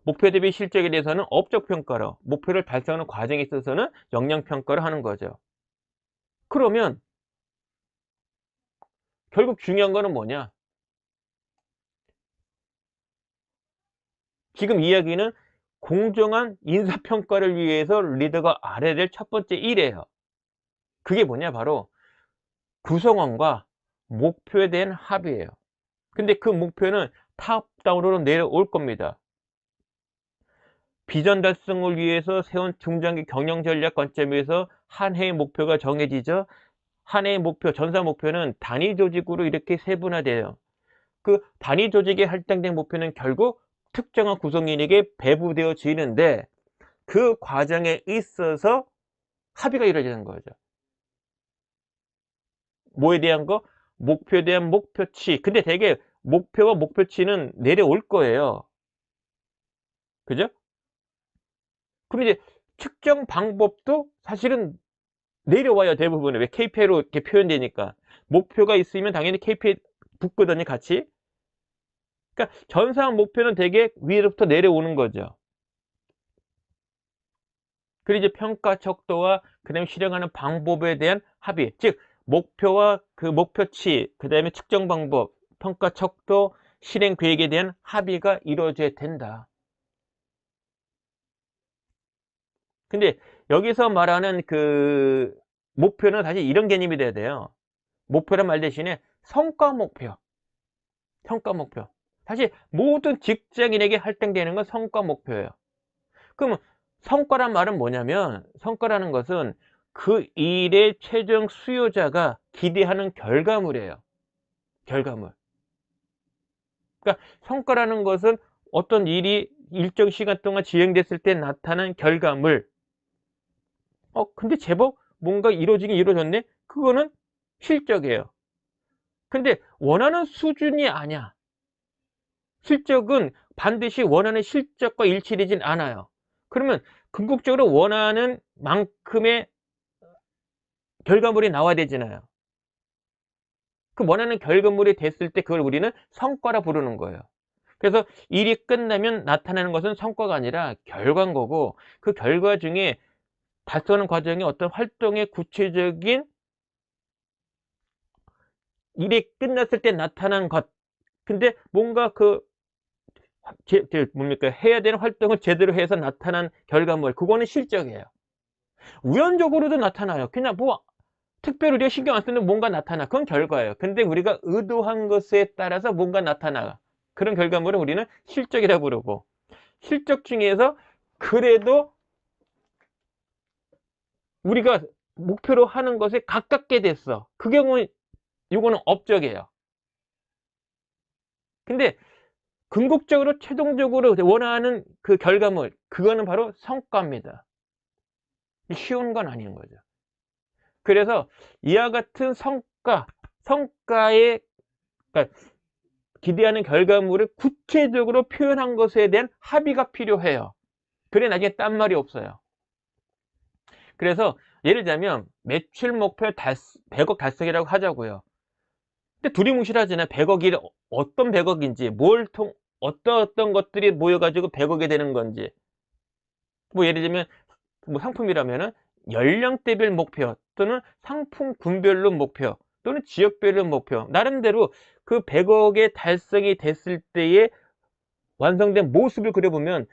목표 대비 실적에 대해서는 업적 평가로, 목표를 달성하는 과정에 있어서는 역량 평가를 하는 거죠. 그러면 결국 중요한 거는 뭐냐? 지금 이야기는 공정한 인사평가를 위해서 리더가 알아야 될 첫 번째 일이에요. 그게 뭐냐? 바로 구성원과 목표에 대한 합의예요. 근데 그 목표는 탑다운으로 내려올 겁니다. 비전 달성을 위해서 세운 중장기 경영 전략 관점에서 한 해의 목표가 정해지죠. 한 해의 목표, 전사 목표는 단위 조직으로 이렇게 세분화돼요. 그 단위 조직에 할당된 목표는 결국 특정한 구성인에게 배부되어지는데 그 과정에 있어서 합의가 이루어지는 거죠. 뭐에 대한 거? 목표에 대한 목표치. 근데 되게 목표와 목표치는 내려올 거예요. 그죠? 그럼 이제 측정 방법도 사실은 내려와요, 대부분은. 왜? KPI로 이렇게 표현되니까. 목표가 있으면 당연히 KPI 붙거든요, 같이. 그러니까 전사한 목표는 되게 위로부터 내려오는 거죠. 그리고 이제 평가 척도와 그다음에 실행하는 방법에 대한 합의. 즉, 목표와 그 목표치, 그다음에 측정 방법, 평가 척도, 실행 계획에 대한 합의가 이루어져야 된다. 근데 여기서 말하는 그 목표는 사실 이런 개념이 돼야 돼요. 목표란 말 대신에 성과 목표, 성과 목표. 사실 모든 직장인에게 할당되는 건 성과 목표예요. 그러면 성과란 말은 뭐냐면 성과라는 것은 그 일의 최종 수요자가 기대하는 결과물이에요. 결과물. 그러니까 성과라는 것은 어떤 일이 일정 시간 동안 진행됐을 때 나타난 결과물. 근데 제법 뭔가 이루어지긴 이루어졌네? 그거는 실적이에요. 근데 원하는 수준이 아니야. 실적은 반드시 원하는 실적과 일치되진 않아요. 그러면 궁극적으로 원하는 만큼의 결과물이 나와야 되잖아요. 그 원하는 결과물이 됐을 때 그걸 우리는 성과라 부르는 거예요. 그래서 일이 끝나면 나타나는 것은 성과가 아니라 결과인 거고 그 결과 중에 달성하는 과정에 어떤 활동의 구체적인 일이 끝났을 때 나타난 것. 근데 뭔가 그 뭡니까? 해야 되는 활동을 제대로 해서 나타난 결과물. 그거는 실적이에요. 우연적으로도 나타나요. 그냥 뭐 특별히 우리가 신경 안 쓰는 뭔가 나타나. 그건 결과예요. 근데 우리가 의도한 것에 따라서 뭔가 나타나. 그런 결과물은 우리는 실적이라고 부르고. 실적 중에서 그래도 우리가 목표로 하는 것에 가깝게 됐어. 그 경우, 이거는 업적이에요. 근데 궁극적으로 최종적으로 원하는 그 결과물, 그거는 바로 성과입니다. 쉬운 건 아닌 거죠. 그래서 이와 같은 성과의, 그러니까 기대하는 결과물을 구체적으로 표현한 것에 대한 합의가 필요해요. 그래 나중에 딴 말이 없어요. 그래서 예를 들자면 매출 목표 100억 달성이라고 하자고요. 근데 두리뭉실하잖아요. 100억이 어떤 100억인지, 어떤 것들이 모여가지고 100억이 되는 건지. 뭐 예를 들면 뭐 상품이라면은 연령대별 목표 또는 상품군별로 목표 또는 지역별로 목표. 나름대로 그 100억의 달성이 됐을 때의 완성된 모습을 그려보면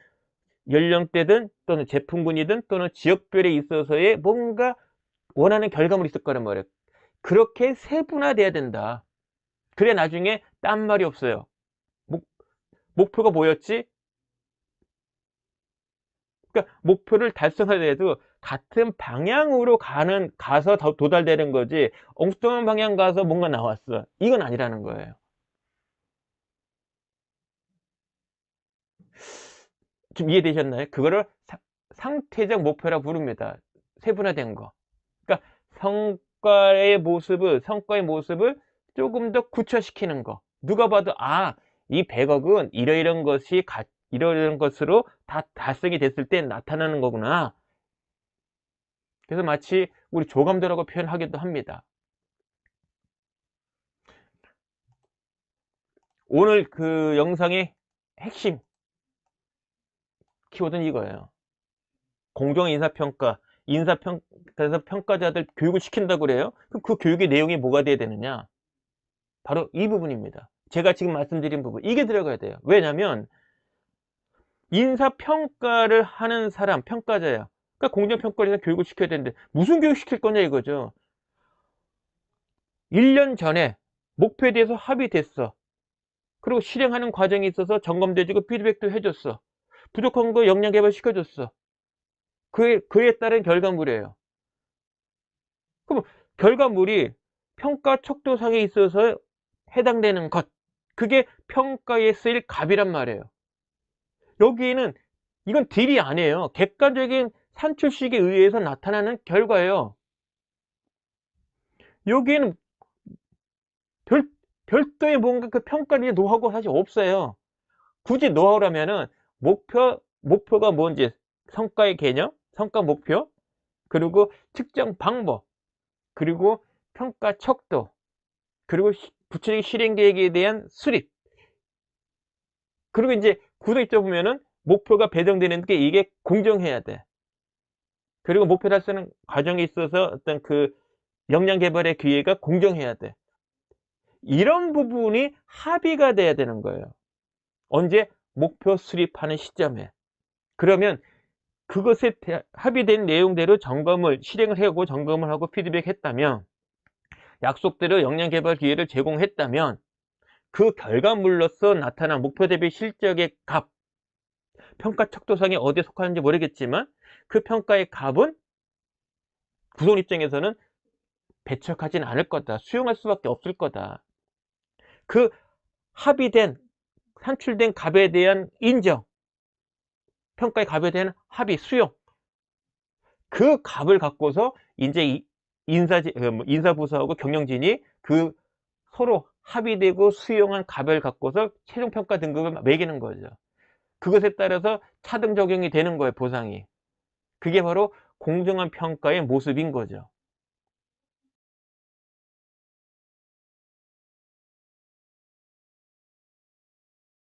연령대든 또는 제품군이든 또는 지역별에 있어서의 뭔가 원하는 결과물이 있을 거란 말이에요. 그렇게 세분화돼야 된다. 그래 나중에 딴 말이 없어요. 목, 목표가 뭐였지? 그러니까 목표를 달성하더라도 같은 방향으로 가서 더 도달되는 거지 엉뚱한 방향 가서 뭔가 나왔어. 이건 아니라는 거예요. 좀 이해되셨나요? 그거를 상태적 목표라 부릅니다. 세분화된 거. 그러니까 성과의 모습을 조금 더 구체시키는 거. 누가 봐도, 이 100억은 이러이런 것으로 다 달성이 됐을 때 나타나는 거구나. 그래서 마치 우리 조감도라고 표현하기도 합니다. 오늘 그 영상의 핵심. 키워드는 이거예요. 공정한 인사평가, 그래서 평가자들 교육을 시킨다고 그래요? 그럼 그 교육의 내용이 뭐가 돼야 되느냐? 바로 이 부분입니다. 제가 지금 말씀드린 부분, 이게 들어가야 돼요. 왜냐면 인사평가를 하는 사람, 평가자야. 그러니까 공정평가를 해서 교육을 시켜야 되는데 무슨 교육 시킬 거냐 이거죠. 1년 전에 목표에 대해서 합의됐어. 그리고 실행하는 과정이 있어서 점검돼주고 피드백도 해줬어. 부족한 거 역량 개발 시켜줬어. 그에 따른 결과물이에요. 그럼 결과물이 평가 척도상에 있어서 해당되는 것, 그게 평가에 쓰일 값이란 말이에요. 여기에는 이건 딜이 아니에요. 객관적인 산출식에 의해서 나타나는 결과예요. 여기에는 별도의 뭔가 그 평가의 노하우가 사실 없어요. 굳이 노하우라면은 목표가 뭔지, 성과의 개념, 성과 목표, 그리고 측정 방법, 그리고 평가 척도, 그리고 구체적인 실행 계획에 대한 수립. 그리고 이제 구도 입장 보면은 목표가 배정되는 게 이게 공정해야 돼. 그리고 목표 달성하는 과정에 있어서 어떤 그 역량 개발의 기회가 공정해야 돼. 이런 부분이 합의가 돼야 되는 거예요. 언제? 목표 수립하는 시점에. 그러면 그것에 합의된 내용대로 실행을 하고 점검을 하고 피드백했다면, 약속대로 역량 개발 기회를 제공했다면 그 결과물로서 나타난 목표 대비 실적의 값, 평가 척도상에 어디에 속하는지 모르겠지만 그 평가의 값은 구성 입장에서는 배척하진 않을 거다. 수용할 수밖에 없을 거다. 그 합의된, 산출된 값에 대한 인정, 평가의 값에 대한 합의, 수용, 그 값을 갖고서 이제 인사부서하고 경영진이 그 서로 합의되고 수용한 값을 갖고서 최종평가 등급을 매기는 거죠. 그것에 따라서 차등 적용이 되는 거예요, 보상이. 그게 바로 공정한 평가의 모습인 거죠.